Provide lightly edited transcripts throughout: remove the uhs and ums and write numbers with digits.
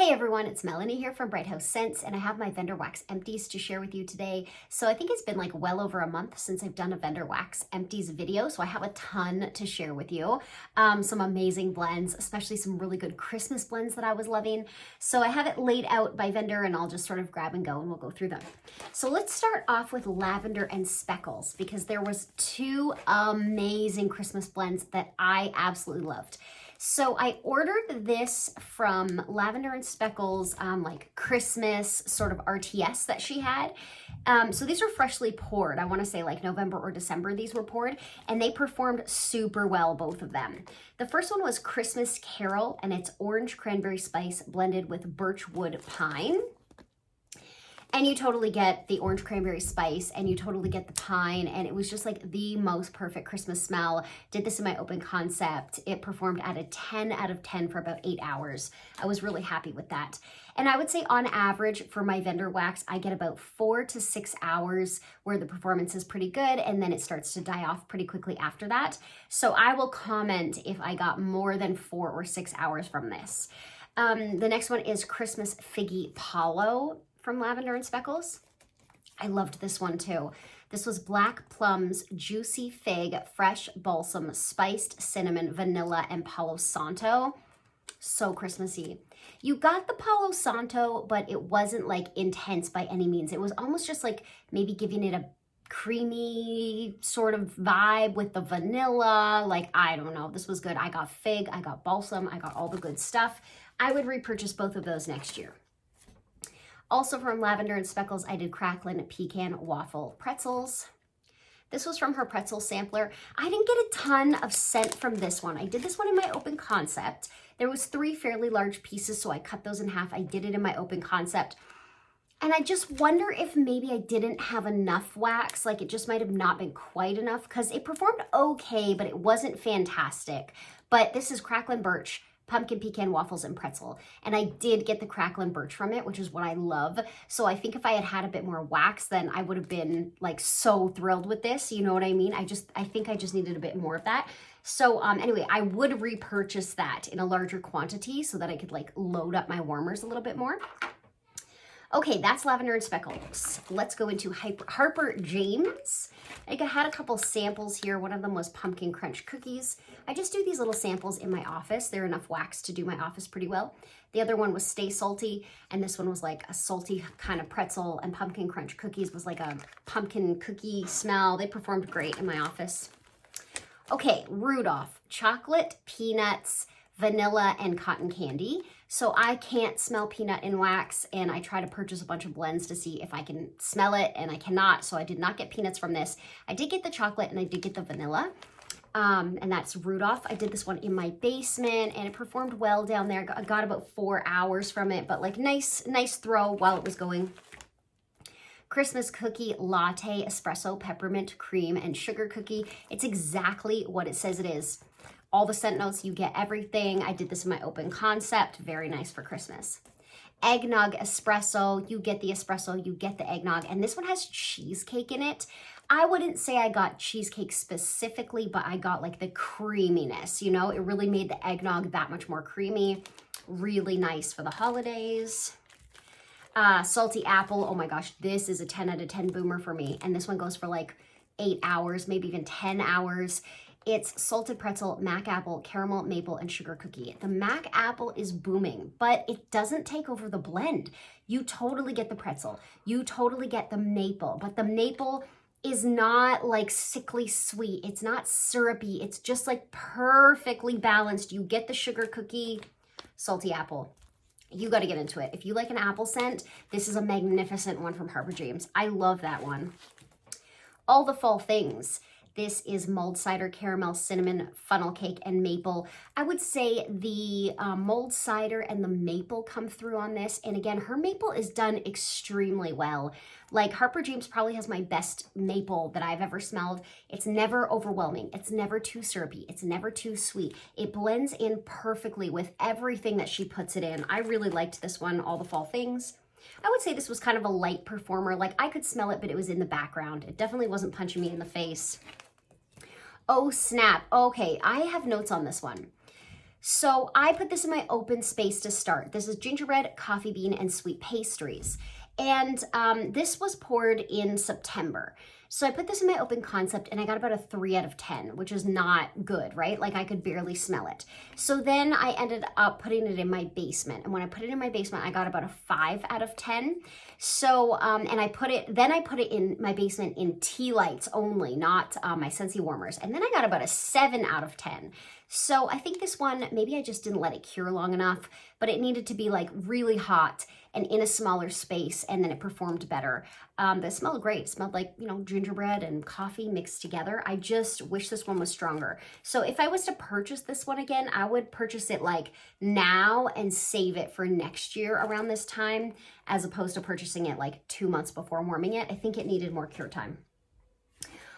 Hey everyone, it's Melanie here from Bright House Scents, and I have my vendor wax empties to share with you today. So I think it's been like well over a month since I've done a vendor wax empties video, so I have a ton to share with you. Some amazing blends, especially some really good Christmas blends that I was loving. So I have it laid out by vendor and I'll just sort of grab and go and we'll go through them. So let's start off with lavender and speckles because there was two amazing Christmas blends that I absolutely loved. So I ordered this from Lavender and Speckles, like Christmas sort of RTS that she had. So these are freshly poured. I want to say like November or December these were poured, and they performed super well, both of them. The first one was Christmas Carol, and it's orange cranberry spice blended with birchwood pine. And you totally get the orange cranberry spice and you totally get the pine, and it was just like the most perfect Christmas smell. Did this in my open concept. It performed at a 10 out of 10 for about 8 hours. I was really happy with that. And I would say on average for my vendor wax, I get about 4 to 6 hours where the performance is pretty good, and then it starts to die off pretty quickly after that. So I will comment if I got more than 4 or 6 hours from this. The next one is Christmas Figgy Palo from Lavender and Speckles. I loved this one too. This was black plums, juicy fig, fresh balsam, spiced cinnamon, vanilla, and Palo Santo. So Christmassy. You got the Palo Santo, but it wasn't like intense by any means. It was almost just like maybe giving it a creamy sort of vibe with the vanilla. Like, I don't know. This was good. I got fig, I got balsam, I got all the good stuff. I would repurchase both of those next year. Also from Lavender and Speckles, I did Cracklin' Pecan Waffle Pretzels. This was from her pretzel sampler. I didn't get a ton of scent from this one. I did this one in my open concept. There was 3 fairly large pieces, so I cut those in half. I did it in my open concept. And I just wonder if maybe I didn't have enough wax, like it just might have not been quite enough, because it performed okay, but it wasn't fantastic. But this is Cracklin' Birch Pumpkin Pecan Waffles and Pretzel. And I did get the Cracklin' Birch from it, which is what I love. So I think if I had had a bit more wax, then I would have been like so thrilled with this. You know what I mean? I think I just needed a bit more of that. So anyway, I would repurchase that in a larger quantity so that I could like load up my warmers a little bit more. Okay, that's Lavender and Speckles. Let's go into Harper James. I had a couple samples here. One of them was pumpkin crunch cookies. I just do these little samples in my office. They're enough wax to do my office pretty well. The other one was Stay Salty, and this one was like a salty kind of pretzel, and pumpkin crunch cookies was like a pumpkin cookie smell. They performed great in my office. Okay, Rudolph, chocolate, peanuts, vanilla, and cotton candy. So I can't smell peanut in wax, and I try to purchase a bunch of blends to see if I can smell it, and I cannot, so I did not get peanuts from this. I did get the chocolate and I did get the vanilla, and that's Rudolph. I did this one in my basement and it performed well down there. I got about 4 hours from it, but like nice throw while it was going. Christmas Cookie Latte Espresso Peppermint Cream and Sugar Cookie. It's exactly what it says it is. All the scent notes, you get everything. I did this in my open concept. Very nice for Christmas. Eggnog Espresso. You get the espresso, you get the eggnog. And this one has cheesecake in it. I wouldn't say I got cheesecake specifically, but I got like the creaminess, you know? It really made the eggnog that much more creamy. Really nice for the holidays. Salty Apple. Oh my gosh, this is a 10 out of 10 boomer for me. And this one goes for like 8 hours, maybe even 10 hours. It's salted pretzel, mac apple, caramel, maple, and sugar cookie. The mac apple is booming, but it doesn't take over the blend. You totally get the pretzel. You totally get the maple, but the maple is not like sickly sweet. It's not syrupy. It's just like perfectly balanced. You get the sugar cookie, salty apple. You got to get into it. If you like an apple scent, this is a magnificent one from Harper James. I love that one. All the Fall Things. This is mulled cider, caramel, cinnamon, funnel cake, and maple. I would say the mulled cider and the maple come through on this. And again, her maple is done extremely well. Like Harper James probably has my best maple that I've ever smelled. It's never overwhelming. It's never too syrupy. It's never too sweet. It blends in perfectly with everything that she puts it in. I really liked this one, All the Fall Things. I would say this was kind of a light performer. Like I could smell it, but it was in the background. It definitely wasn't punching me in the face. Oh snap. Okay, I have notes on this one. So I put this in my open space to start. This is gingerbread, coffee bean, and sweet pastries. And this was poured in September. So I put this in my open concept and I got about a 3 out of 10, which is not good, right? Like I could barely smell it. So then I ended up putting it in my basement. And when I put it in my basement, I got about a 5 out of 10. So, and I put it in my basement in tea lights only, not my Scentsy warmers. And then I got about a 7 out of 10. So I think this one, maybe I just didn't let it cure long enough, but it needed to be like really hot and in a smaller space, and then it performed better. But it smelled great. It smelled like, you know, gingerbread and coffee mixed together. I just wish this one was stronger. So if I was to purchase this one again, I would purchase it like now and save it for next year around this time, as opposed to purchasing it like 2 months before warming it. I think it needed more cure time.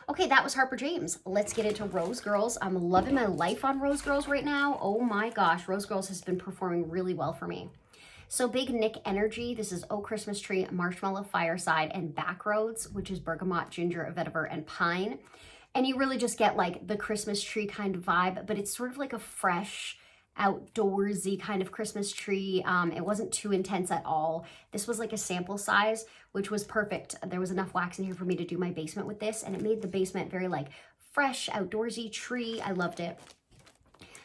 Okay, that was Harper James. Let's get into Rose Girls. I'm loving my life on Rose Girls right now. Oh my gosh, Rose Girls has been performing really well for me. So Big Nick Energy, this is Oh Christmas Tree, Marshmallow Fireside, and Backroads, which is bergamot, ginger, vetiver, and pine. And you really just get like the Christmas tree kind of vibe, but it's sort of like a fresh, outdoorsy kind of Christmas tree. It wasn't too intense at all. This was like a sample size, which was perfect. There was enough wax in here for me to do my basement with this, and it made the basement very like fresh, outdoorsy tree. I loved it.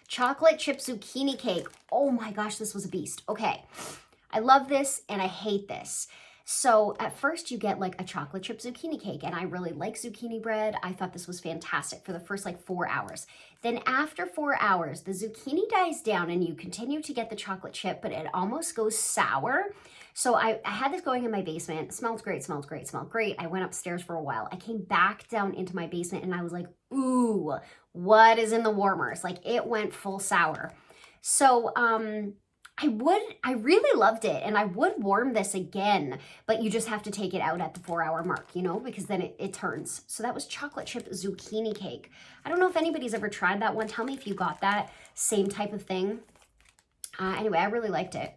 Chocolate chip zucchini cake. Oh my gosh, this was a beast. Okay, I love this and I hate this. So at first you get like a chocolate chip zucchini cake, and I really like zucchini bread. I thought this was fantastic for the first like 4 hours. Then after 4 hours, the zucchini dies down and you continue to get the chocolate chip, but it almost goes sour. So I had this going in my basement. It smelled great, smelled great, smelled great. I went upstairs for a while. I came back down into my basement and I was like, ooh, what is in the warmers? Like it went full sour. So I really loved it, and I would warm this again, but you just have to take it out at the 4 hour mark, you know, because then it turns. So that was chocolate chip zucchini cake. I don't know if anybody's ever tried that one. Tell me if you got that same type of thing. Anyway, I really liked it.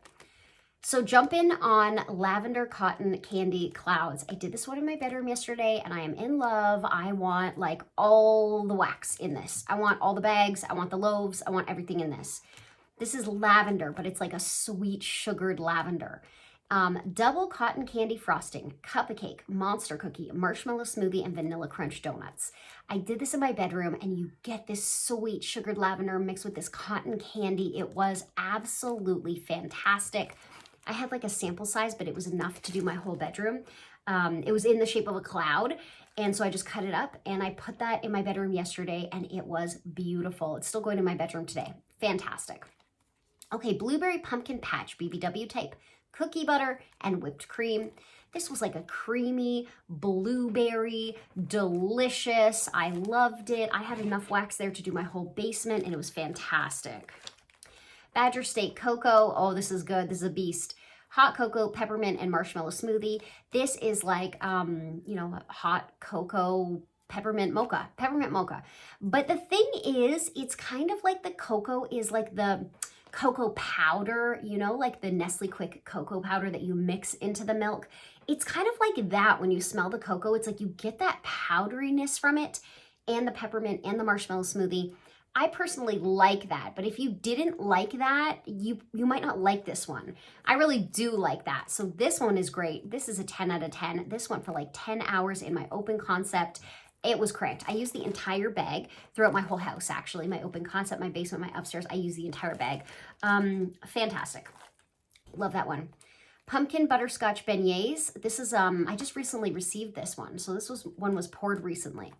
So jump in on Lavender Cotton Candy Clouds. I did this one in my bedroom yesterday and I am in love. I want like all the wax in this. I want all the bags. I want the loaves. I want everything in this. This is lavender, but it's like a sweet sugared lavender. Double cotton candy frosting, cupcake, monster cookie, marshmallow smoothie, and vanilla crunch donuts. I did this in my bedroom and you get this sweet sugared lavender mixed with this cotton candy. It was absolutely fantastic. I had like a sample size, but it was enough to do my whole bedroom. It was in the shape of a cloud. And so I just cut it up and I put that in my bedroom yesterday and it was beautiful. It's still going in my bedroom today. Fantastic. Okay, Blueberry Pumpkin Patch BBW type, cookie butter and whipped cream. This was like a creamy blueberry, delicious. I loved it. I had enough wax there to do my whole basement and it was fantastic. Badger State Cocoa. Oh, this is good. This is a beast. Hot cocoa, peppermint, and marshmallow smoothie. This is like, you know, hot cocoa, peppermint mocha. But the thing is, it's kind of like the cocoa is like the cocoa powder, you know, like the Nestle Quick cocoa powder that you mix into the milk. It's kind of like that when you smell the cocoa. It's like you get that powderiness from it and the peppermint and the marshmallow smoothie. I personally like that, but if you didn't like that, you might not like this one. I really do like that. So this one is great. This is a 10 out of 10. This went for like 10 hours in my open concept. It was cranked. I used the entire bag throughout my whole house, actually. My open concept, my basement, my upstairs, I used the entire bag. Fantastic. Love that one. Pumpkin Butterscotch Beignets. This is, I just recently received this one. So this one was poured recently.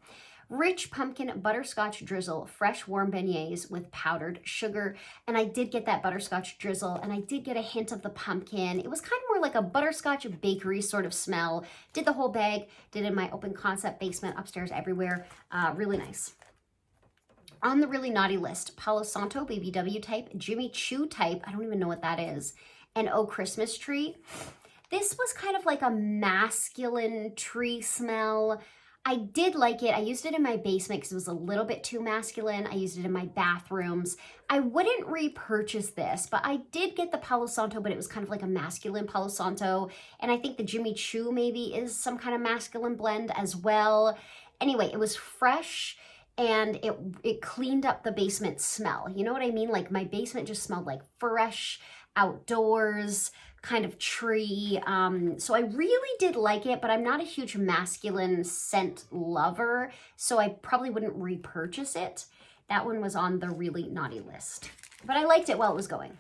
Rich pumpkin butterscotch drizzle, fresh warm beignets with powdered sugar. And I did get that butterscotch drizzle and I did get a hint of the pumpkin. It was kind of more like a butterscotch bakery sort of smell. Did the whole bag, did it in my open concept basement, upstairs, everywhere. Really nice. On the really naughty list, Palo Santo BBW type, Jimmy Choo type, I don't even know what that is, and Oh Christmas Tree. This was kind of like a masculine tree smell. I did like it. I used it in my basement because it was a little bit too masculine. I used it in my bathrooms. I wouldn't repurchase this, but I did get the Palo Santo, but it was kind of like a masculine Palo Santo. And I think the Jimmy Choo maybe is some kind of masculine blend as well. Anyway, it was fresh and it cleaned up the basement smell. You know what I mean? Like my basement just smelled like fresh, outdoors, kind of tree. So I really did like it, but I'm not a huge masculine scent lover, so I probably wouldn't repurchase it. That one was on the really naughty list, but I liked it while it was going.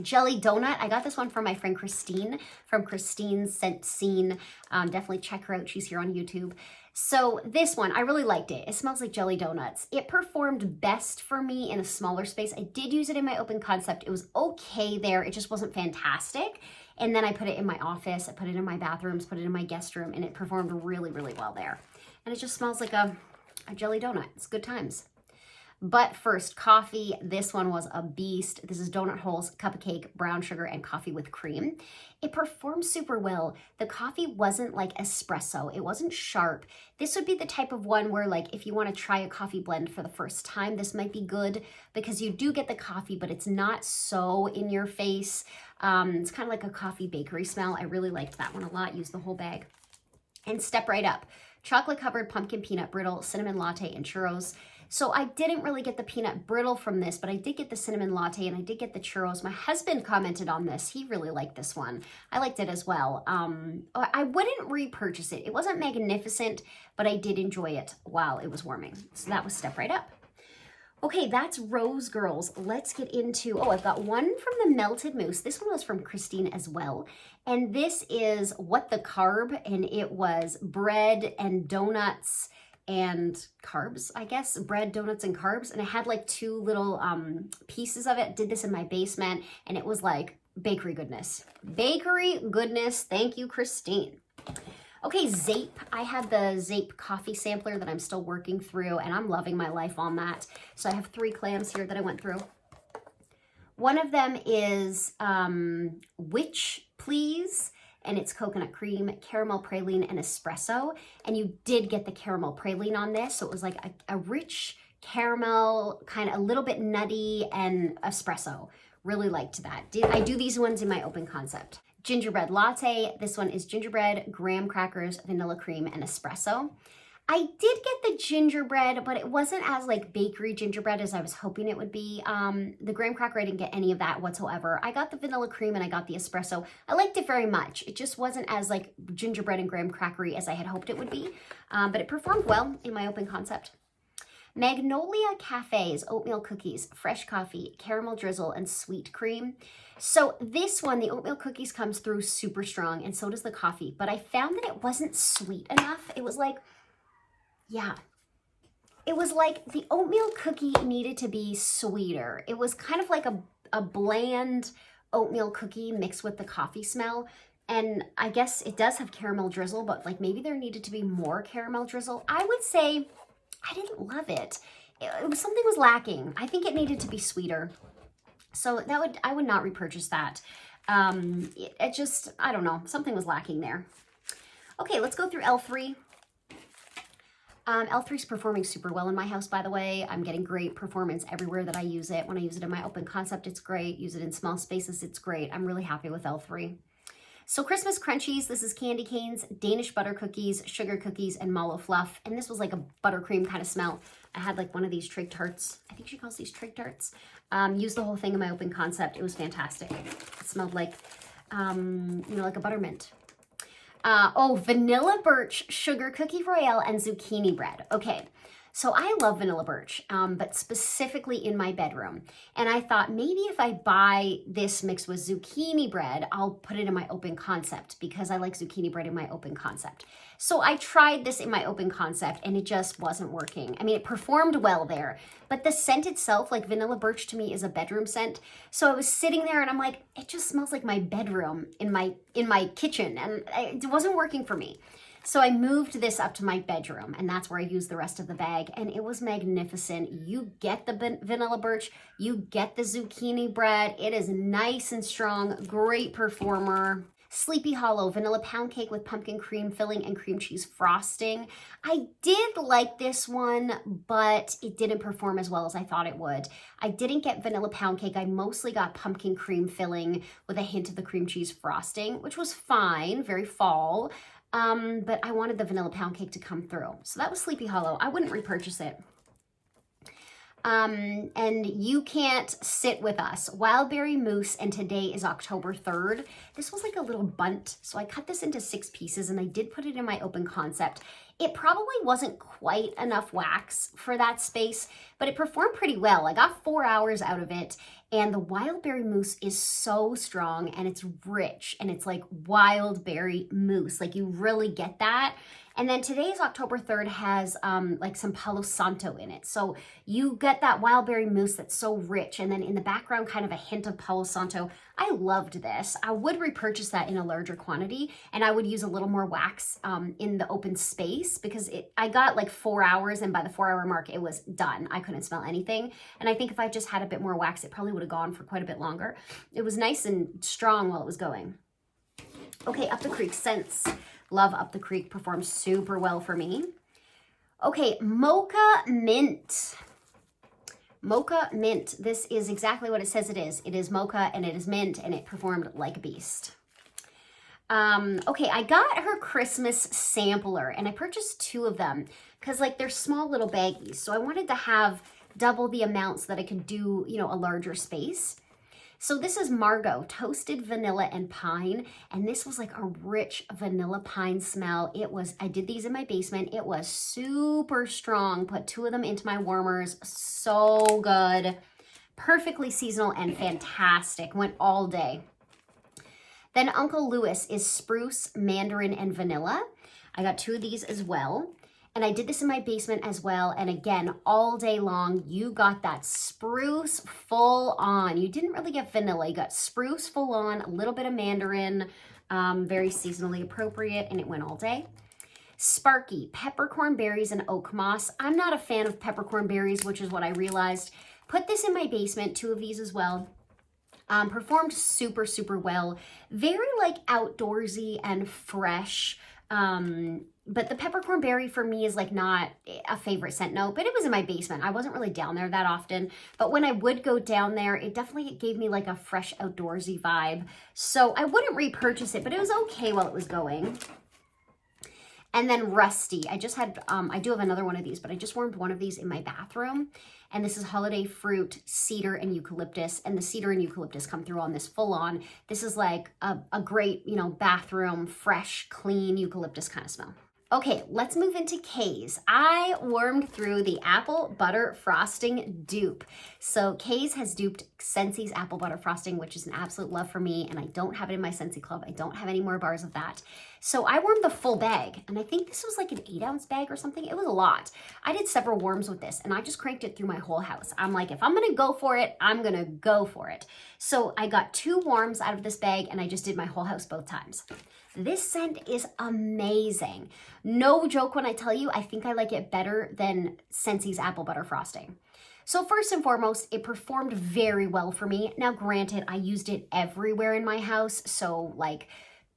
Jelly donut. I got this one from my friend Christine from Christine's Scent Scene. Definitely check her out. She's here on YouTube. So this one, I really liked it. It smells like jelly donuts. It performed best for me in a smaller space. I did use it in my open concept. It was okay there. It just wasn't fantastic. And then I put it in my office. I put it in my bathrooms, put it in my guest room, and it performed really, really well there. And it just smells like a jelly donut. It's good times. But first, coffee. This one was a beast. This is Donut Holes, cup of cake, brown sugar, and coffee with cream. It performed super well. The coffee wasn't like espresso. It wasn't sharp. This would be the type of one where, like, if you want to try a coffee blend for the first time, this might be good because you do get the coffee, but it's not so in your face. It's kind of like a coffee bakery smell. I really liked that one a lot. Used the whole bag. And step right up. Chocolate covered pumpkin peanut brittle, cinnamon latte, and churros. So I didn't really get the peanut brittle from this, but I did get the cinnamon latte and I did get the churros. My husband commented on this. He really liked this one. I liked it as well. I wouldn't repurchase it. It wasn't magnificent, but I did enjoy it while it was warming. So that was step right up. Okay, that's Rose Girls. Let's get into, I've got one from the Melted Mousse. This one was from Christine as well. And this is What the Carb, and it was bread and donuts and carbs, I guess. Bread, donuts, and carbs. And I had like two little pieces of it. Did this in my basement, and it was like bakery goodness. Bakery goodness. Thank you, Christine. Okay, Zape. I have the Zape coffee sampler that I'm still working through, and I'm loving my life on that. So I have 3 clams here that I went through. One of them is Witch Please, and it's coconut cream, caramel praline, and espresso. And you did get the caramel praline on this, so it was like a rich caramel, kind of a little bit nutty, and espresso. Really liked that. I do these ones in my open concept. Gingerbread latte. This one is gingerbread, graham crackers, vanilla cream, and espresso. I did get the gingerbread, but it wasn't as like bakery gingerbread as I was hoping it would be. The graham cracker, I didn't get any of that whatsoever. I got the vanilla cream and I got the espresso. I liked it very much. It just wasn't as like gingerbread and graham crackery as I had hoped it would be, but it performed well in my open concept. Magnolia Cafe's oatmeal cookies, fresh coffee, caramel drizzle, and sweet cream. So this one, the oatmeal cookies comes through super strong, and so does the coffee, but I found that it wasn't sweet enough. It was like, it was like the oatmeal cookie needed to be sweeter. It was kind of like a bland oatmeal cookie mixed with the coffee smell. And I guess it does have caramel drizzle, but like maybe there needed to be more caramel drizzle. I would say I didn't love it. Something was lacking. I think it needed to be sweeter. So I would not repurchase that. It just, I don't know, something was lacking there. Okay, let's go through L3. L3 is performing super well in my house, by the way. I'm getting great performance everywhere that I use it. When I use it in my open concept, it's great. Use it in small spaces, it's great. I'm really happy with L3. So Christmas Crunchies, this is candy canes, Danish butter cookies, sugar cookies, and mallow fluff. And this was like a buttercream kind of smell. I had like one of these trig tarts. I think she calls these trig tarts. Used the whole thing in my open concept. It was fantastic. It smelled like, like a buttermint. Vanilla birch, sugar cookie royale, and zucchini bread. Okay, so I love vanilla birch, but specifically in my bedroom. And I thought maybe if I buy this mixed with zucchini bread, I'll put it in my open concept because I like zucchini bread in my open concept. So I tried this in my open concept and it just wasn't working. I mean, it performed well there, but the scent itself, like vanilla birch to me is a bedroom scent. So I was sitting there and I'm like, it just smells like my bedroom in my kitchen, and it wasn't working for me. So I moved this up to my bedroom, and that's where I used the rest of the bag, and it was magnificent. You get the vanilla birch, you get the zucchini bread. It is nice and strong, great performer. Sleepy Hollow vanilla pound cake with pumpkin cream filling and cream cheese frosting. I did like this one, but it didn't perform as well as I thought it would. I didn't get vanilla pound cake. I mostly got pumpkin cream filling with a hint of the cream cheese frosting, which was fine, very fall. But I wanted the vanilla pound cake to come through. So that was Sleepy Hollow. I wouldn't repurchase it. and you can't sit with us. Wild berry mousse, and today is October 3rd. This was like a little bunt, so I cut this into 6 pieces and I did put it in my open concept. It probably wasn't quite enough wax for that space, but it performed pretty well. I got 4 hours out of it, and the wild berry mousse is so strong and it's rich and it's like wild berry mousse. Like you really get that. And then today's October 3rd has like some Palo Santo in it. So you get that wild berry mousse that's so rich, and then in the background kind of a hint of Palo Santo. I loved this. I would repurchase that in a larger quantity, and I would use a little more wax in the open space because I got like 4 hours, and by the 4-hour mark it was done. I couldn't smell anything. And I think if I just had a bit more wax, it probably would have gone for quite a bit longer. It was nice and strong while it was going. Okay, Up the Creek Scents. Love Up the Creek, performs super well for me. Okay, Mocha Mint. Mocha Mint. This is exactly what it says it is. It is mocha and it is mint, and it performed like a beast. Okay, I got her Christmas sampler, and I purchased 2 of them because like they're small little baggies. So I wanted to have double the amount so that I could do, you know, a larger space. So this is Margot, Toasted Vanilla and Pine, and this was like a rich vanilla pine smell. I did these in my basement. It was super strong. Put 2 of them into my warmers. So good. Perfectly seasonal and fantastic. Went all day. Then Uncle Lewis is Spruce, Mandarin, and Vanilla. I got 2 of these as well. And I did this in my basement as well. And again, all day long, you got that spruce full on. You didn't really get vanilla. You got spruce full on, a little bit of mandarin, very seasonally appropriate, and it went all day. Sparky, peppercorn berries and oak moss. I'm not a fan of peppercorn berries, which is what I realized. Put this in my basement, 2 of these as well. Performed super, super well. Very like outdoorsy and fresh. But the peppercorn berry for me is like not a favorite scent note, but it was in my basement. I wasn't really down there that often, but when I would go down there, it definitely gave me like a fresh outdoorsy vibe. So I wouldn't repurchase it, but it was okay while it was going. And then Rusty, I just had, I do have another one of these, but I just warmed one of these in my bathroom. And this is holiday fruit, cedar, and eucalyptus. And the cedar and eucalyptus come through on this full on. This is like a great, you know, bathroom, fresh, clean eucalyptus kind of smell. Okay, let's move into Kay's. I warmed through the apple butter frosting dupe. So Kay's has duped Scentsy's apple butter frosting, which is an absolute love for me, and I don't have it in my Scentsy club. I don't have any more bars of that. So I warmed the full bag, and I think this was like an 8-ounce bag or something. It was a lot. I did several warms with this, and I just cranked it through my whole house. I'm like, if I'm gonna go for it, I'm gonna go for it. So I got 2 warms out of this bag, and I just did my whole house both times. This scent is amazing. No joke when I tell you, I think I like it better than Scentsy's apple butter frosting. So first and foremost, it performed very well for me. Now granted, I used it everywhere in my house, so like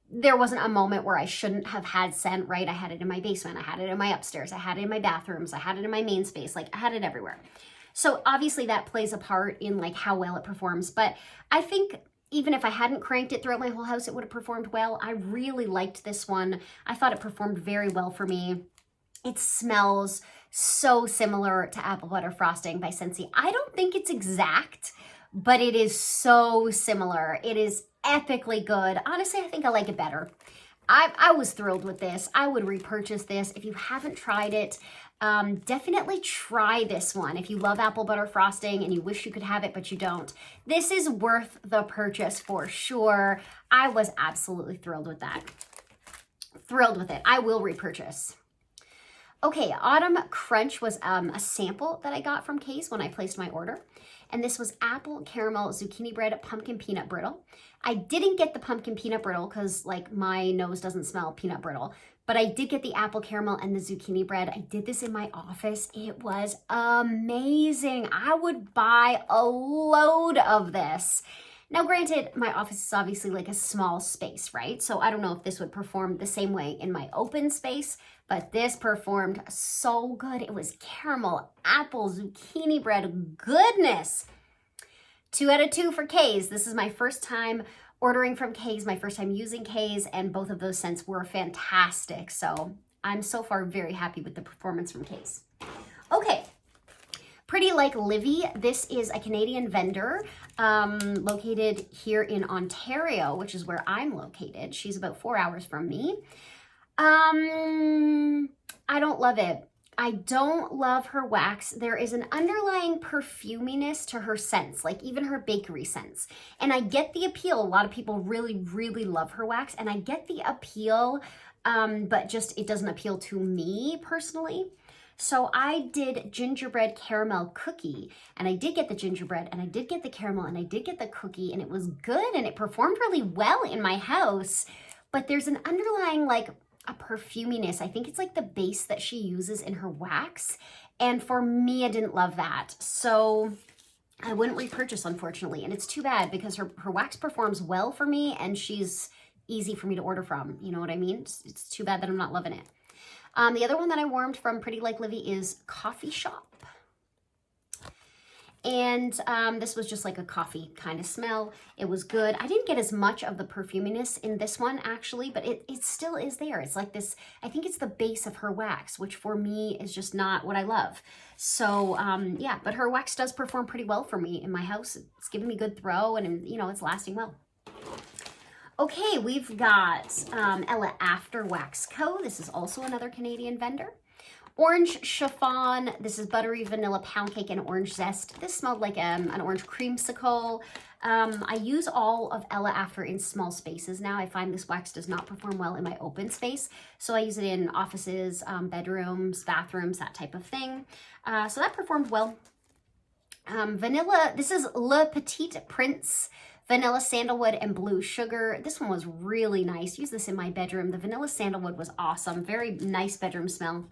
there wasn't a moment where I shouldn't have had scent, right? I had it in my basement, I had it in my upstairs, I had it in my bathrooms, I had it in my main space, like I had it everywhere. So obviously that plays a part in like how well it performs, but I think even if I hadn't cranked it throughout my whole house, it would have performed well. I really liked this one. I thought it performed very well for me. It smells so similar to apple butter frosting by Scentsy. I don't think it's exact, but it is so similar. It is epically good. Honestly, I think I like it better. I was thrilled with this. I would repurchase this. If you haven't tried it, definitely try this one. If you love apple butter frosting and you wish you could have it, but you don't, this is worth the purchase for sure. I was absolutely thrilled with that. Thrilled with it. I will repurchase. Okay, Autumn Crunch was a sample that I got from Kay's when I placed my order. And this was apple caramel zucchini bread pumpkin peanut brittle. I didn't get the pumpkin peanut brittle because like my nose doesn't smell peanut brittle, but I did get the apple caramel and the zucchini bread. I did this in my office. It was amazing. I would buy a load of this. Now, granted, my office is obviously like a small space, right? So I don't know if this would perform the same way in my open space, but this performed so good. It was caramel, apple, zucchini bread, goodness. 2 out of 2 for Kay's. This is my first time ordering from Kay's, my first time using Kay's, and both of those scents were fantastic. So I'm so far very happy with the performance from Kay's. Okay, Pretty Like Livy, this is a Canadian vendor located here in Ontario, which is where I'm located. She's about 4 hours from me. I don't love it. I don't love her wax. There is an underlying perfuminess to her scents, like even her bakery scents. And I get the appeal. A lot of people really, really love her wax, and I get the appeal, but just it doesn't appeal to me personally. So I did gingerbread caramel cookie, and I did get the gingerbread, and I did get the caramel, and I did get the cookie, and it was good, and it performed really well in my house. But there's an underlying like a perfuminess. I think it's like the base that she uses in her wax. And for me, I didn't love that. So I wouldn't repurchase, unfortunately. And it's too bad because her wax performs well for me and she's easy for me to order from. You know what I mean? It's too bad that I'm not loving it. The other one that I warmed from Pretty Like Livy is Coffee Shop. And this was just like a coffee kind of smell. It was good. I didn't get as much of the perfuminess in this one actually, but it still is there. It's like this, I think it's the base of her wax, which for me is just not what I love. So yeah, but her wax does perform pretty well for me in my house. It's giving me good throw and you know, it's lasting well. Okay, we've got Ella After Wax Co. This is also another Canadian vendor. Orange Chiffon. This is buttery vanilla pound cake and orange zest. This smelled like an orange creamsicle. I use all of Ella After in small spaces now. I find this wax does not perform well in my open space. So I use it in offices, bedrooms, bathrooms, that type of thing. So that performed well. Vanilla, this is Le Petit Prince. Vanilla sandalwood and blue sugar. This one was really nice. Use this in my bedroom. The vanilla sandalwood was awesome. Very nice bedroom smell.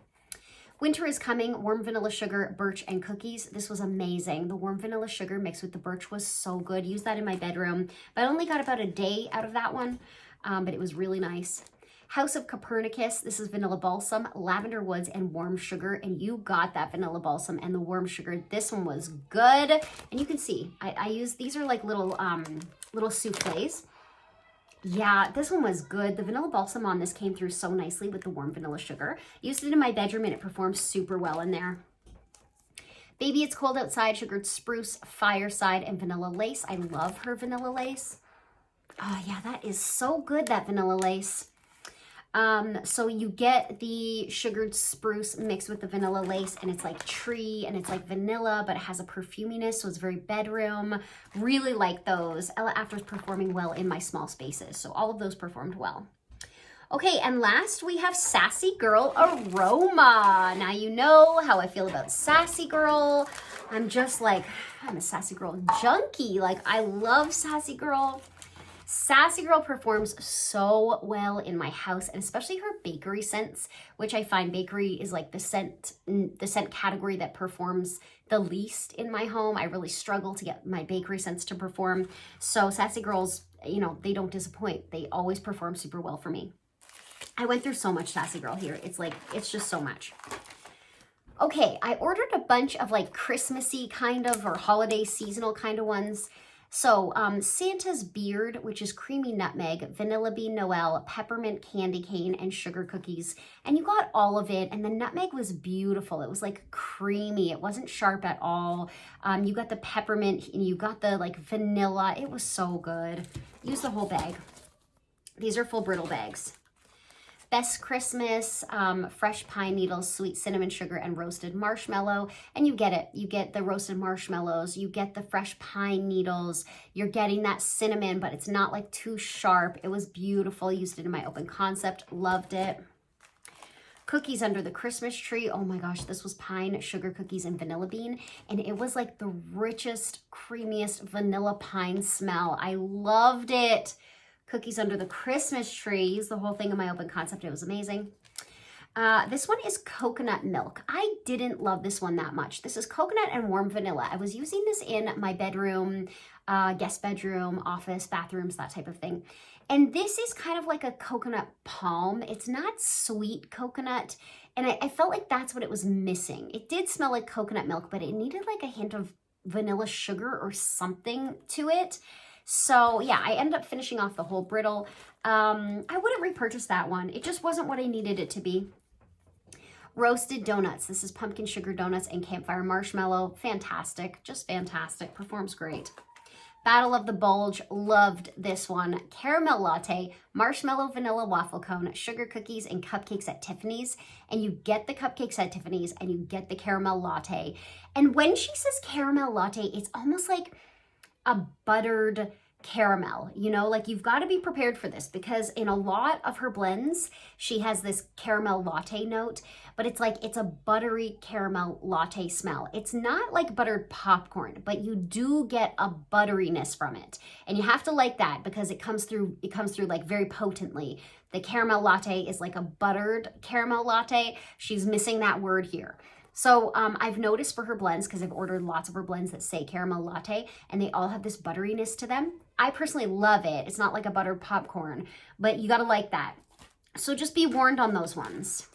Winter is coming. Warm vanilla sugar, birch, and cookies. This was amazing. The warm vanilla sugar mixed with the birch was so good. Use that in my bedroom. But I only got about a day out of that one, but it was really nice. House of Copernicus. This is vanilla balsam, lavender woods, and warm sugar. And you got that vanilla balsam and the warm sugar. This one was good. And you can see, I use, these are like little souffles. Yeah, this one was good. The vanilla balsam on this came through so nicely with the warm vanilla sugar. Used it in my bedroom and it performed super well in there. Baby It's Cold Outside, sugared spruce, fireside, and vanilla lace. I love her vanilla lace. Oh yeah, that is so good, that vanilla lace. So you get the sugared spruce mixed with the vanilla lace, and it's like tree and it's like vanilla, but it has a perfuminess, so it's very bedroom. Really like those. Ella After's performing well in my small spaces, so all of those performed well. Okay, and last we have Sassy Girl Aroma. Now you know how I feel about Sassy Girl. I'm a Sassy Girl junkie. Like, I love Sassy Girl. Sassy Girl performs so well in my house, and especially her bakery scents, which I find bakery is like the scent category that performs the least in my home. I really struggle to get my bakery scents to perform. So Sassy Girls, you know, they don't disappoint. They always perform super well for me. I went through so much Sassy Girl here. It's just so much. Okay, I ordered a bunch of like Christmassy kind of or holiday seasonal kind of ones. So Santa's Beard, which is creamy nutmeg, vanilla bean Noel, peppermint candy cane, and sugar cookies. And you got all of it, and the nutmeg was beautiful. It was like creamy. It wasn't sharp at all. You got the peppermint, and you got the like vanilla. It was so good. Use the whole bag. These are full brittle bags. Best Christmas, fresh pine needles, sweet cinnamon sugar, and roasted marshmallow. And you get it. You get the roasted marshmallows. You get the fresh pine needles. You're getting that cinnamon, but it's not like too sharp. It was beautiful. Used it in my open concept. Loved it. Cookies under the Christmas tree. Oh my gosh, this was pine, sugar cookies, and vanilla bean. And it was like the richest, creamiest vanilla pine smell. I loved it. Cookies under the Christmas tree. Used the whole thing in my open concept. It was amazing. This one is coconut milk. I didn't love this one that much. This is coconut and warm vanilla. I was using this in my bedroom, guest bedroom, office, bathrooms, that type of thing. And this is kind of like a coconut palm. It's not sweet coconut. And I felt like that's what it was missing. It did smell like coconut milk, but it needed like a hint of vanilla sugar or something to it. So yeah, I ended up finishing off the whole brittle. I wouldn't repurchase that one. It just wasn't what I needed it to be. Roasted donuts. This is pumpkin sugar donuts and campfire marshmallow. Fantastic, just fantastic. Performs great. Battle of the Bulge, loved this one. Caramel latte, marshmallow vanilla waffle cone, sugar cookies, and cupcakes at Tiffany's. And you get the cupcakes at Tiffany's and you get the caramel latte. And when she says caramel latte, it's almost like a buttered caramel, you know, like you've got to be prepared for this because in a lot of her blends, she has this caramel latte note, but it's like, it's a buttery caramel latte smell. It's not like buttered popcorn, but you do get a butteriness from it. And you have to like that because it comes through like very potently. The caramel latte is like a buttered caramel latte. She's missing that word here. So I've noticed for her blends, because I've ordered lots of her blends that say caramel latte, and they all have this butteriness to them. I personally love it. It's not like a buttered popcorn, but you gotta like that. So just be warned on those ones.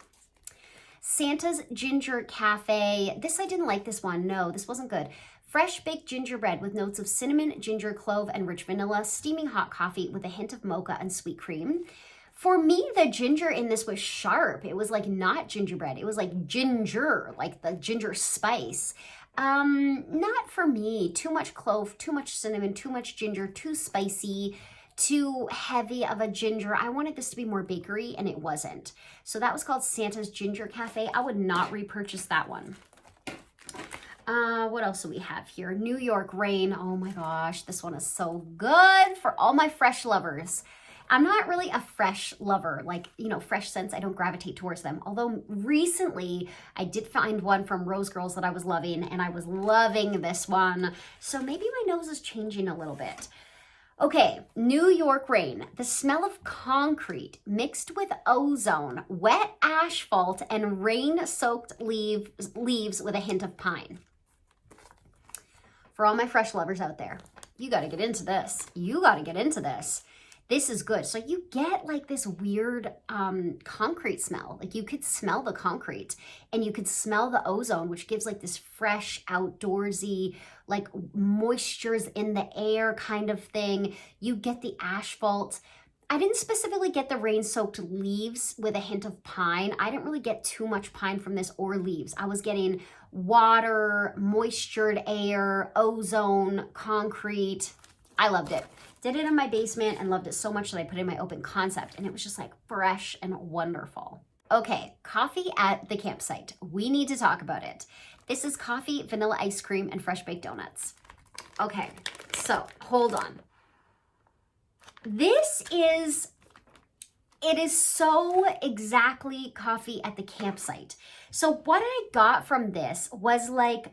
Santa's Ginger Cafe. This, I didn't like this one. No, this wasn't good. Fresh baked gingerbread with notes of cinnamon, ginger, clove, and rich vanilla. Steaming hot coffee with a hint of mocha and sweet cream. For me, the ginger in this was sharp. It was like not gingerbread. It was like ginger, like the ginger spice. Not for me. Too much clove, too much cinnamon, too much ginger, too spicy, too heavy of a ginger. I wanted this to be more bakery and it wasn't. So that was called Santa's Ginger Cafe. I would not repurchase that one. What else do we have here? New York Rain. Oh my gosh, this one is so good for all my fresh lovers. I'm not really a fresh lover, like, you know, fresh scents, I don't gravitate towards them. Although recently I did find one from Rose Girls that I was loving, and I was loving this one. So maybe my nose is changing a little bit. Okay, New York Rain. The smell of concrete mixed with ozone, wet asphalt, and rain-soaked leaves with a hint of pine. For all my fresh lovers out there, you got to get into this. You got to get into this. This is good. So you get like this weird concrete smell. Like you could smell the concrete and you could smell the ozone, which gives like this fresh, outdoorsy, like moistures in the air kind of thing. You get the asphalt. I didn't specifically get the rain-soaked leaves with a hint of pine. I didn't really get too much pine from this or leaves. I was getting water, moistured air, ozone, concrete. I loved it. Did it in my basement and loved it so much that I put it in my open concept, and it was just like fresh and wonderful. Okay, coffee at the campsite. We need to talk about it. This is coffee, vanilla ice cream, and fresh baked donuts. Okay, so hold on. It is so exactly coffee at the campsite. So what I got from this was like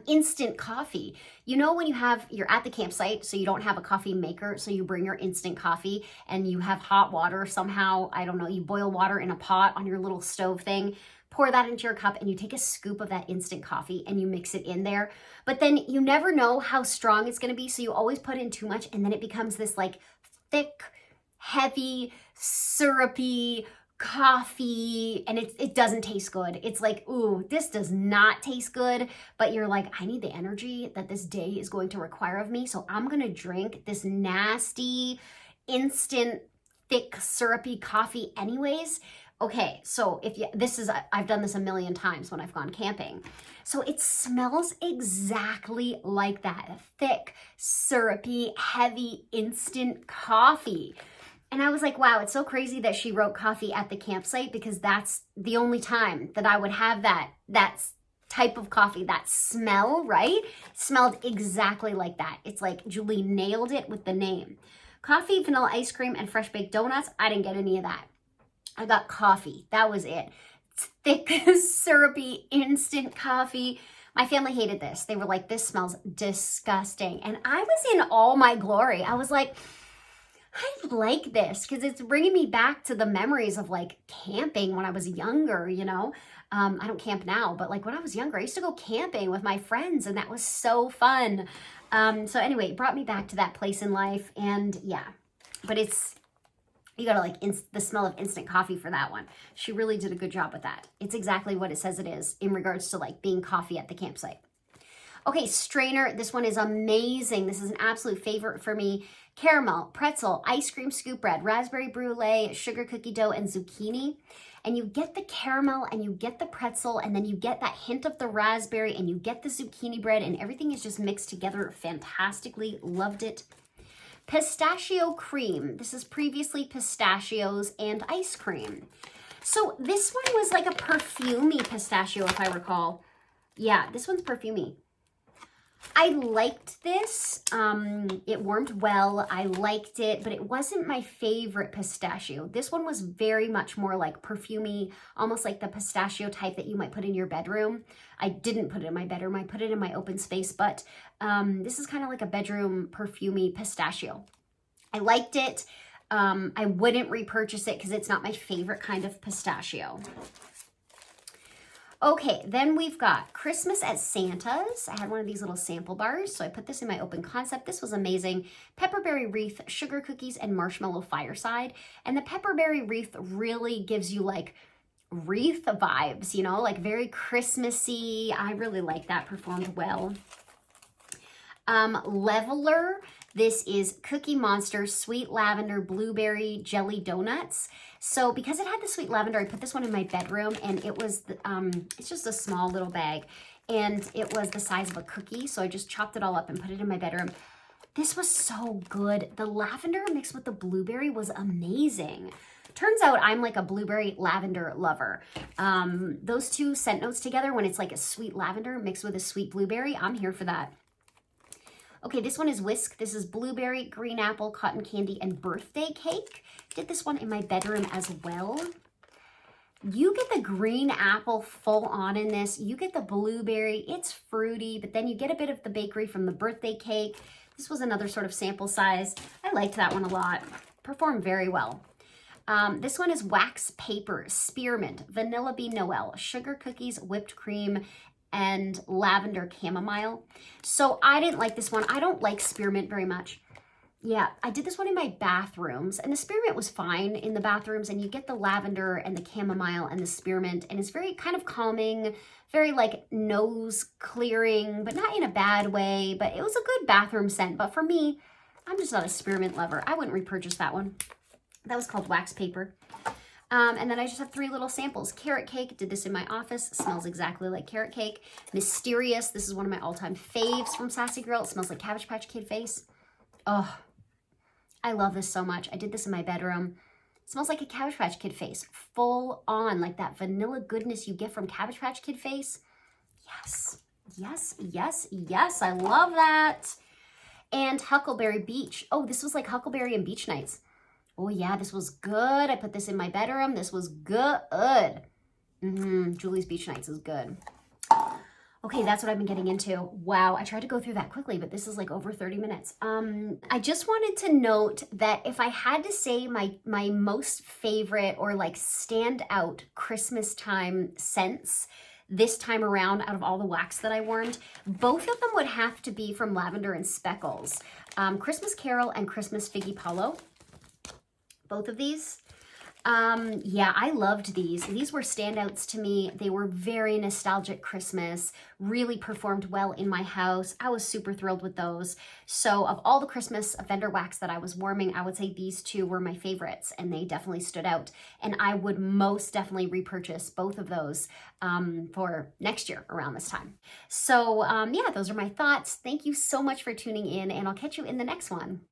instant coffee. You know, when you're at the campsite, so you don't have a coffee maker, so you bring your instant coffee and you have hot water somehow, I don't know, you boil water in a pot on your little stove thing, pour that into your cup and you take a scoop of that instant coffee and you mix it in there. But then you never know how strong it's going to be, so you always put in too much and then it becomes this like thick, heavy, syrupy coffee, and it doesn't taste good. It's like, ooh, this does not taste good, but you're like, I need the energy that this day is going to require of me, so I'm gonna drink this nasty, instant, thick, syrupy coffee anyways. Okay, so I've done this a million times when I've gone camping. So it smells exactly like that, thick, syrupy, heavy, instant coffee. And I was like, wow, it's so crazy that she wrote coffee at the campsite, because that's the only time that I would have that type of coffee, that smell, right? Smelled exactly like that. It's like Julie nailed it with the name. Coffee, vanilla ice cream, and fresh baked donuts. I didn't get any of that. I got coffee. That was it. It's thick, syrupy, instant coffee. My family hated this. They were like, this smells disgusting. And I was in all my glory. I was like, I like this because it's bringing me back to the memories of like camping when I was younger, you know. I don't camp now, but like when I was younger, I used to go camping with my friends and that was so fun. So anyway, it brought me back to that place in life, and yeah, but you gotta like the smell of instant coffee for that one. She really did a good job with that. It's exactly what it says it is in regards to like being coffee at the campsite. Okay, strainer. This one is amazing. This is an absolute favorite for me. Caramel, pretzel, ice cream scoop bread, raspberry brulee, sugar cookie dough, and zucchini. and you get the caramel and you get the pretzel and then you get that hint of the raspberry and you get the zucchini bread and everything is just mixed together fantastically. Loved it. Pistachio cream. This is previously pistachios and ice cream. So this one was like a perfumey pistachio, if I recall. Yeah, this one's perfumey. I liked this. It warmed well. I liked it, but it wasn't my favorite pistachio. This one was very much more like perfumey, almost like the pistachio type that you might put in your bedroom. I didn't put it in my bedroom. I put it in my open space, but this is kind of like a bedroom perfumey pistachio. I liked it. I wouldn't repurchase it because it's not my favorite kind of pistachio. Okay, then we've got Christmas at Santa's. I had one of these little sample bars, so I put this in my open concept. This was amazing. Pepperberry wreath, sugar cookies, and marshmallow fireside. And the pepperberry wreath really gives you like wreath vibes, you know, like very Christmassy. I really like that, performed well. Leveler. This is Cookie Monster Sweet Lavender Blueberry Jelly Donuts. So because it had the sweet lavender, I put this one in my bedroom, and it was, it's just a small little bag, and it was the size of a cookie. So I just chopped it all up and put it in my bedroom. This was so good. The lavender mixed with the blueberry was amazing. Turns out I'm like a blueberry lavender lover. Those two scent notes together, when it's like a sweet lavender mixed with a sweet blueberry, I'm here for that. Okay, this one is Whisk. This is blueberry, green apple, cotton candy, and birthday cake. Did this one in my bedroom as well. You get the green apple full on in this. You get the blueberry. It's fruity, but then you get a bit of the bakery from the birthday cake. This was another sort of sample size. I liked that one a lot. Performed very well. This one is Wax Paper, Spearmint, Vanilla Bean Noel, Sugar Cookies, Whipped Cream, and Lavender Chamomile. So I didn't like this one. I don't like spearmint very much. Yeah, I did this one in my bathrooms, and the spearmint was fine in the bathrooms, and you get the lavender and the chamomile and the spearmint, and it's very kind of calming, very like nose clearing, but not in a bad way, but it was a good bathroom scent. But for me, I'm just not a spearmint lover. I wouldn't repurchase that one. That was called Wax Paper. And then I just have 3 little samples. Carrot cake, did this in my office. Smells exactly like carrot cake. Mysterious, this is one of my all-time faves from Sassy Girl. It smells like Cabbage Patch Kid face. Oh, I love this so much. I did this in my bedroom. It smells like a Cabbage Patch Kid face. Full on, like that vanilla goodness you get from Cabbage Patch Kid face. Yes, yes, yes, yes. I love that. And Huckleberry Beach. Oh, this was like Huckleberry and Beach Nights. Oh yeah, this was good. I put this in my bedroom. This was good. Julie's Beach Nights is good. Okay, that's what I've been getting into. Wow, I tried to go through that quickly, but this is like over 30 minutes. I just wanted to note that if I had to say my most favorite or like standout Christmas time scents this time around out of all the wax that I warmed, both of them would have to be from Lavender and Speckles. Christmas Carol and Christmas Figgy Paulo. Both of these. Yeah, I loved these. These were standouts to me. They were very nostalgic Christmas, really performed well in my house. I was super thrilled with those. So of all the Christmas vendor wax that I was warming, I would say these 2 were my favorites, and they definitely stood out. And I would most definitely repurchase both of those for next year around this time. So yeah, those are my thoughts. Thank you so much for tuning in, and I'll catch you in the next one.